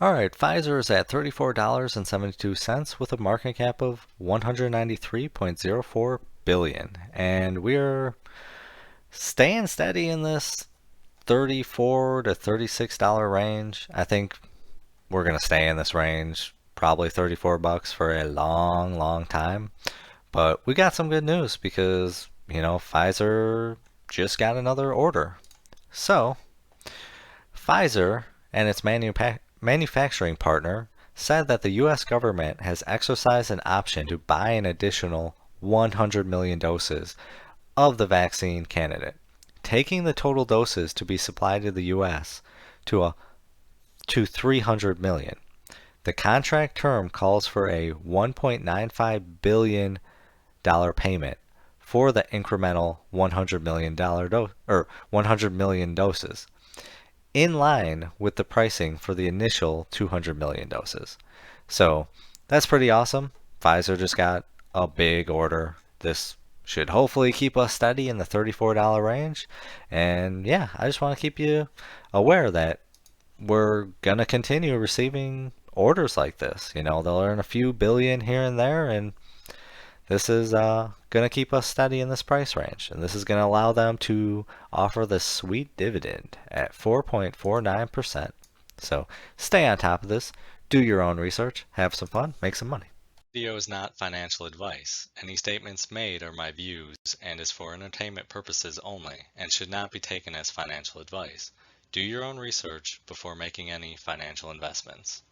All right, Pfizer is at $34.72 with a market cap of 193.04 billion, and we're staying steady in this 34 to $36 range. I think we're going to stay in this range, probably 34 bucks for a long, long time. But we got some good news because, Pfizer just got another order. So, Pfizer and its manufacturing partner said that the U.S. government has exercised an option to buy an additional 100 million doses of the vaccine candidate, taking the total doses to be supplied to the U.S. to 300 million. The contract term calls for a $1.95 billion payment for the incremental $100 million doses, in line with the pricing for the initial 200 million doses. So that's pretty awesome. Pfizer just got a big order. This should hopefully keep us steady in the $34 range. And yeah, I just want to keep you aware that we're going to continue receiving orders like this. They'll earn a few billion here and there, and this is going to keep us steady in this price range, and this is going to allow them to offer the sweet dividend at 4.49%. So stay on top of this, do your own research, have some fun, make some money. Video is not financial advice. Any statements made are my views and is for entertainment purposes only and should not be taken as financial advice. Do your own research before making any financial investments.